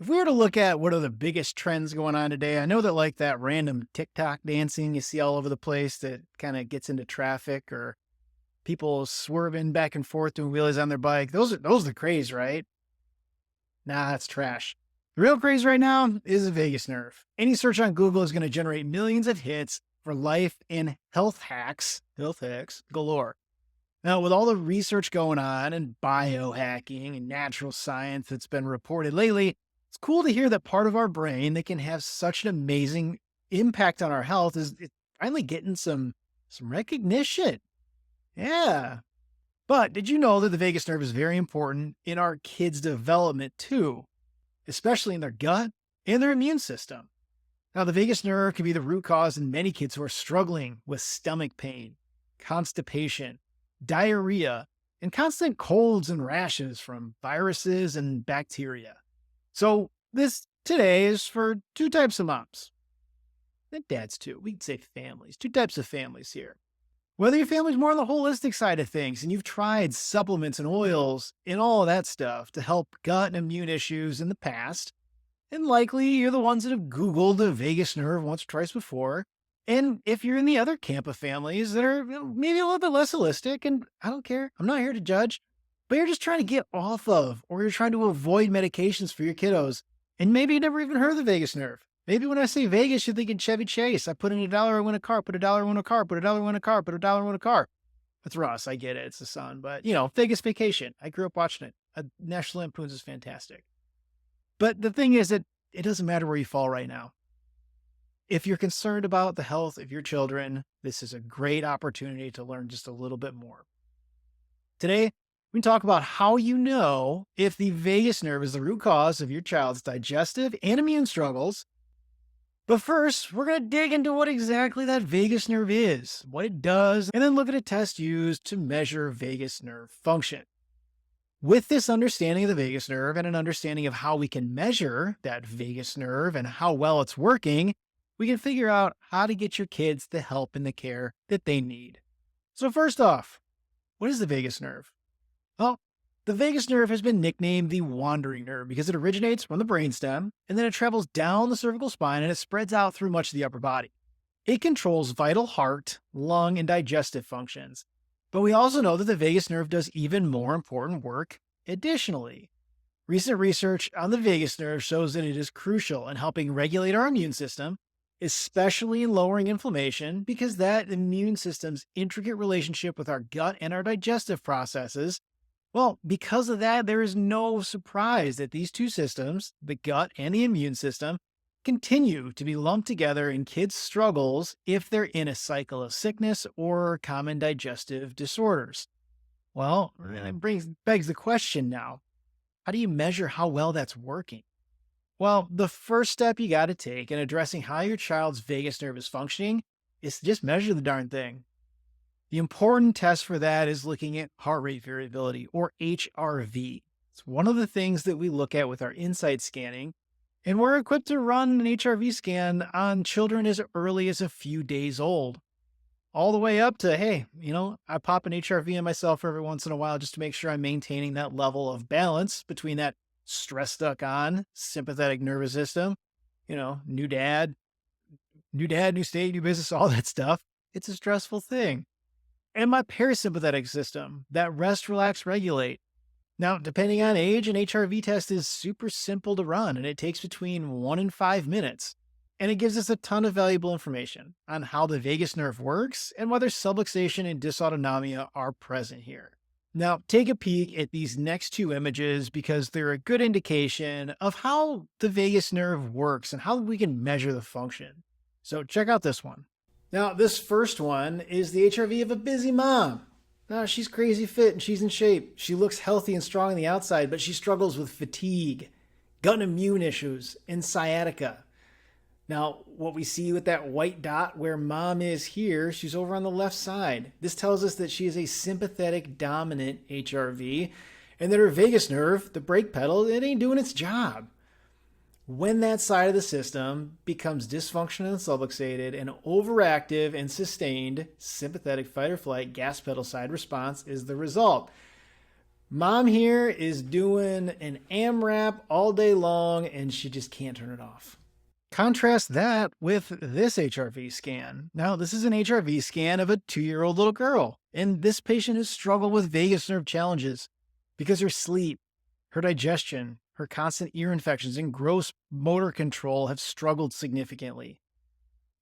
If we were to look at what are the biggest trends going on today, I know that like that random TikTok dancing you see all over the place that kind of gets into traffic or people swerving back and forth doing wheelies on their bike. Those are the craze, right? Nah, that's trash. The real craze right now is the vagus nerve. Any search on Google is going to generate millions of hits for life and health hacks galore. Now, with all the research going on and biohacking and natural science that's been reported lately, it's cool to hear that part of our brain that can have such an amazing impact on our health is it's finally getting some recognition. Yeah. But did you know that the vagus nerve is very important in our kids' development too, especially in their gut and their immune system? Now, the vagus nerve can be the root cause in many kids who are struggling with stomach pain, constipation, diarrhea, and constant colds and rashes from viruses and bacteria. So, this today is for two types of moms and dads too. We can say families, two types of families here. Whether your family's more on the holistic side of things and you've tried supplements and oils and all of that stuff to help gut and immune issues in the past, and likely you're the ones that have Googled the vagus nerve once or twice before. And if you're in the other camp of families that are maybe a little bit less holistic, and I don't care, I'm not here to judge, but you're just trying to get off of, or you're trying to avoid medications for your kiddos, and maybe you never even heard of the vagus nerve. Maybe when I say Vegas, you're thinking Chevy Chase. I put in $1, I win a car, put $1, win a car, put $1, win a car, put $1, win a car. That's Russ. I get it. It's the sun. But, Vegas Vacation. I grew up watching it. National Lampoon's is fantastic. But the thing is that it doesn't matter where you fall right now. If you're concerned about the health of your children, this is a great opportunity to learn just a little bit more. Today, we can talk about how you know if the vagus nerve is the root cause of your child's digestive and immune struggles. But first, we're going to dig into what exactly that vagus nerve is, what it does, and then look at a test used to measure vagus nerve function. With this understanding of the vagus nerve and an understanding of how we can measure that vagus nerve and how well it's working, we can figure out how to get your kids the help and the care that they need. So first off, what is the vagus nerve? Well, the vagus nerve has been nicknamed the wandering nerve because it originates from the brainstem and then it travels down the cervical spine and it spreads out through much of the upper body. It controls vital heart, lung, and digestive functions. But we also know that the vagus nerve does even more important work additionally. Recent research on the vagus nerve shows that it is crucial in helping regulate our immune system, especially in lowering inflammation, because that immune system's intricate relationship with our gut and our digestive processes. Well, because of that, there is no surprise that these two systems, the gut and the immune system, continue to be lumped together in kids' struggles if they're in a cycle of sickness or common digestive disorders. Well, that begs the question now, how do you measure how well that's working? Well, the first step you got to take in addressing how your child's vagus nerve is functioning is to just measure the darn thing. The important test for that is looking at heart rate variability, or HRV. It's one of the things that we look at with our insight scanning, and we're equipped to run an HRV scan on children as early as a few days old, all the way up to, hey, I pop an HRV in myself every once in a while just to make sure I'm maintaining that level of balance between that stress stuck on sympathetic nervous system, new dad, new state, new business, all that stuff. It's a stressful thing. And my parasympathetic system, that rest, relax, regulate. Now, depending on age, an HRV test is super simple to run, and it takes between 1 and 5 minutes. And it gives us a ton of valuable information on how the vagus nerve works and whether subluxation and dysautonomia are present here. Now, take a peek at these next two images because they're a good indication of how the vagus nerve works and how we can measure the function. So check out this one. Now, this first one is the HRV of a busy mom. Now, she's crazy fit and she's in shape. She looks healthy and strong on the outside, but she struggles with fatigue, gut and immune issues, and sciatica. Now, what we see with that white dot where mom is here, she's over on the left side. This tells us that she is a sympathetic dominant HRV and that her vagus nerve, the brake pedal, it ain't doing its job. When that side of the system becomes dysfunctional and subluxated, an overactive and sustained sympathetic fight or flight gas pedal side response is the result. Mom here is doing an AMRAP all day long and she just can't turn it off. Contrast that with this HRV scan. Now, this is an HRV scan of a 2-year-old little girl, and this patient has struggled with vagus nerve challenges because her sleep, her digestion, her constant ear infections, and gross motor control have struggled significantly.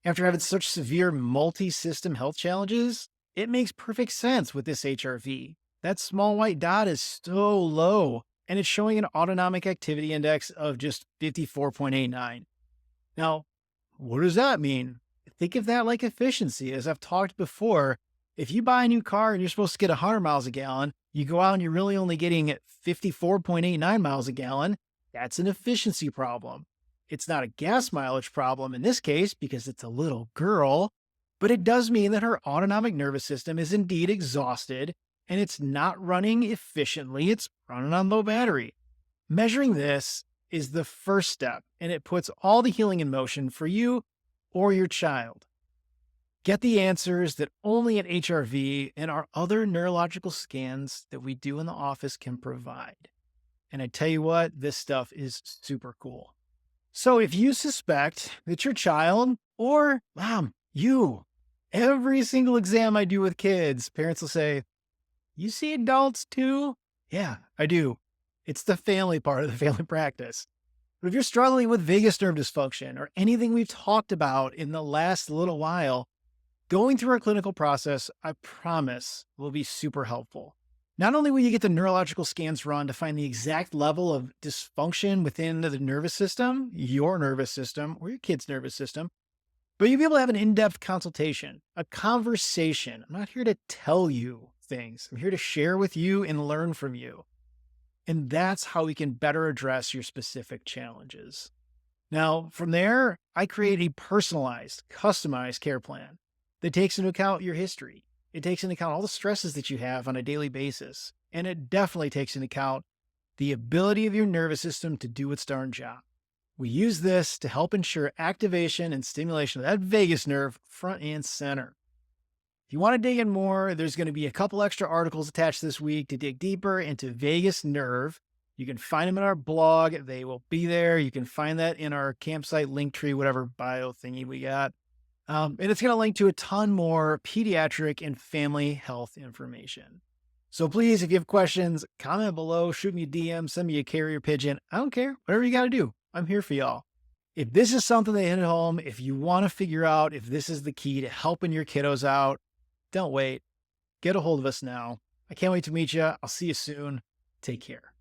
After having such severe multi-system health challenges, it makes perfect sense with this HRV. That small white dot is so low, and it's showing an autonomic activity index of just 54.89. Now, what does that mean? Think of that like efficiency. As I've talked before, if you buy a new car and you're supposed to get 100 miles a gallon, you go out and you're really only getting 54.89 miles a gallon. That's an efficiency problem. It's not a gas mileage problem in this case because it's a little girl, but it does mean that her autonomic nervous system is indeed exhausted and it's not running efficiently. It's running on low battery. Measuring this is the first step, and it puts all the healing in motion for you or your child. Get the answers that only an HRV and our other neurological scans that we do in the office can provide. And I tell you what, this stuff is super cool. So if you suspect that your child or mom, you, every single exam I do with kids, parents will say, "You see adults too?" Yeah, I do. It's the family part of the family practice. But if you're struggling with vagus nerve dysfunction or anything we've talked about in the last little while, going through our clinical process, I promise, will be super helpful. Not only will you get the neurological scans run to find the exact level of dysfunction within the nervous system, your nervous system, or your kid's nervous system, but you'll be able to have an in-depth consultation, a conversation. I'm not here to tell you things. I'm here to share with you and learn from you. And that's how we can better address your specific challenges. Now, from there, I create a personalized, customized care plan that takes into account your history. It takes into account all the stresses that you have on a daily basis. And it definitely takes into account the ability of your nervous system to do its darn job. We use this to help ensure activation and stimulation of that vagus nerve front and center. If you want to dig in more, there's going to be a couple extra articles attached this week to dig deeper into vagus nerve. You can find them in our blog. They will be there. You can find that in our campsite link tree, whatever bio thingy we got. And it's going to link to a ton more pediatric and family health information. So please, if you have questions, comment below, shoot me a DM, send me a carrier pigeon. I don't care. Whatever you got to do. I'm here for y'all. If this is something that hit home, if you want to figure out if this is the key to helping your kiddos out, don't wait. Get a hold of us now. I can't wait to meet you. I'll see you soon. Take care.